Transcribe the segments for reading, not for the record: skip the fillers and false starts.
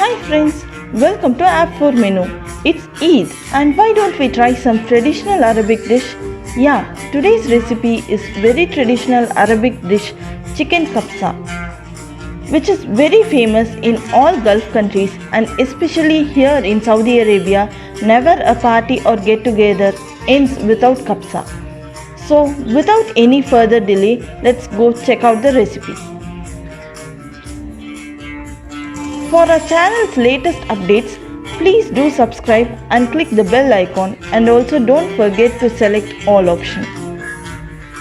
Hi friends, welcome to Ap4Menu. It's Eid and why don't we try some traditional Arabic dish? Yeah, today's recipe is very traditional Arabic dish, chicken kabsa, which is very famous in all Gulf countries and especially here in Saudi Arabia. Never a party or get together ends without kabsa. So without any further delay, let's go check out the recipe. For our channel's latest updates, please do subscribe and click the bell icon, and also don't forget to select all options.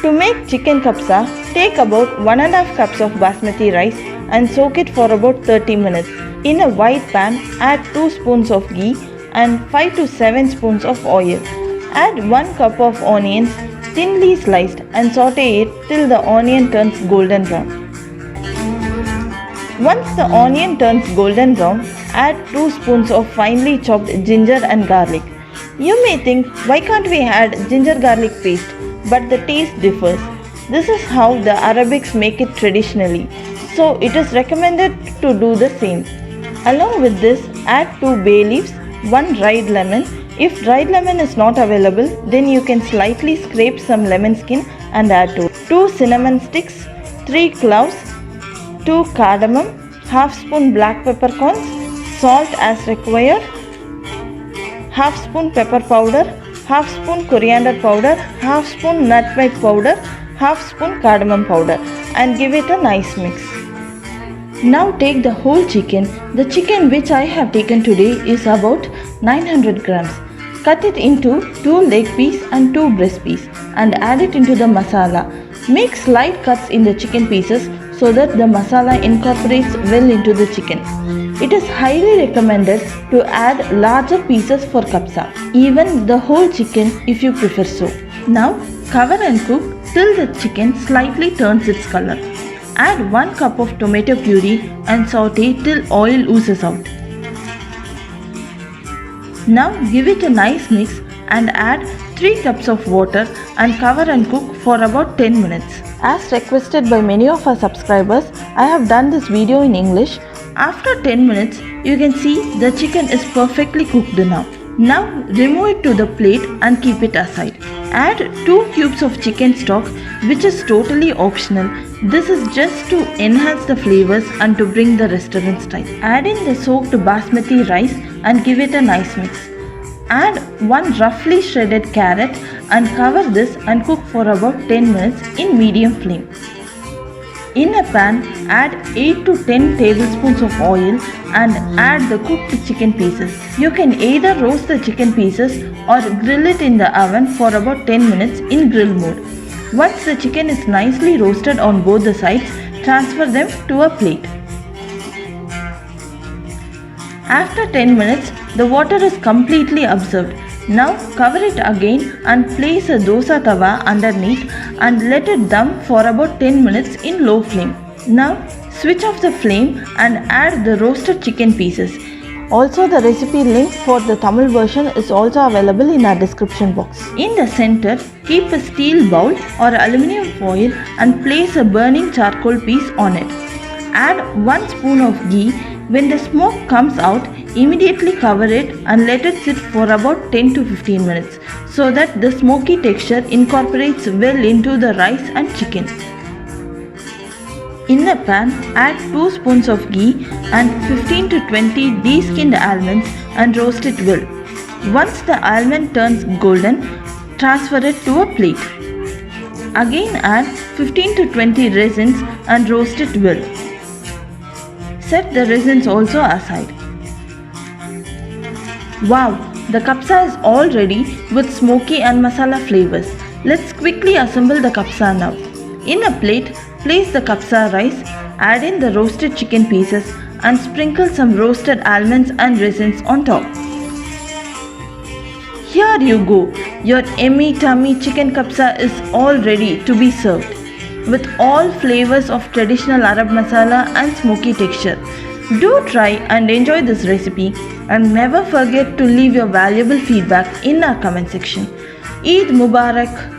To make chicken kabsa, take about 1.5 cups of basmati rice and soak it for about 30 minutes. In a wide pan, add 2 spoons of ghee and 5 to 7 spoons of oil. Add 1 cup of onions thinly sliced and saute it till the onion turns golden brown. Once the onion turns golden brown, add 2 spoons of finely chopped ginger and garlic. You may think, why can't we add ginger garlic paste? But the taste differs. This is how the Arabics make it traditionally, so it is recommended to do the same. Along with this, add 2 bay leaves, 1 dried lemon. If dried lemon is not available, then you can slightly scrape some lemon skin and add to it. 2 cinnamon sticks, 3 cloves, 2 cardamom, half spoon black peppercorns, salt as required, half spoon pepper powder, half spoon coriander powder, half spoon nutmeg powder, half spoon cardamom powder, and give it a nice mix. Now take the whole chicken. The chicken which I have taken today is about 900 grams. Cut it into 2 leg piece and 2 breast piece and add it into the masala. Make slight cuts in the chicken pieces so that the masala incorporates well into the chicken. It is highly recommended to add larger pieces for kabsa, even the whole chicken if you prefer so. Now cover and cook till the chicken slightly turns its color. Add 1 cup of tomato puree and saute till oil oozes out. Now give it a nice mix and add 3 cups of water and cover and cook for about 10 minutes. As requested by many of our subscribers, I have done this video in English. After 10 minutes, you can see the chicken is perfectly cooked now. Now remove it to the plate and keep it aside. Add 2 cubes of chicken stock, which is totally optional. This is just to enhance the flavors and to bring the restaurant style. Add in the soaked basmati rice and give it a nice mix. Add 1 roughly shredded carrot and cover this and cook for about 10 minutes in medium flame. In a pan, add 8 to 10 tablespoons of oil and add the cooked chicken pieces. You can either roast the chicken pieces or grill it in the oven for about 10 minutes in grill mode. Once the chicken is nicely roasted on both the sides, transfer them to a plate. After 10 minutes, the water is completely absorbed. Now cover it again and place a dosa tawa underneath and let it dum for about 10 minutes in low flame. Now switch off the flame and add the roasted chicken pieces. Also, the recipe link for the Tamil version is also available in our description box. In the center, keep a steel bowl or aluminium foil and place a burning charcoal piece on it. Add 1 spoon of ghee. When the smoke comes out, immediately cover it and let it sit for about 10 to 15 minutes so that the smoky texture incorporates well into the rice and chicken. In a pan, add 2 spoons of ghee and 15 to 20 de-skinned almonds and roast it well. Once the almond turns golden, transfer it to a plate. Again add 15 to 20 raisins and roast it well. Set the raisins also aside. Wow, the kabsa is all ready with smoky and masala flavors. Let's quickly assemble the kabsa now. In a plate, place the kabsa rice, add in the roasted chicken pieces and sprinkle some roasted almonds and raisins on top. Here you go, your yummy tummy chicken kabsa is all ready to be served, with all flavors of traditional Arab masala and smoky texture. Do try and enjoy this recipe, and never forget to leave your valuable feedback in our comment section. Eid Mubarak!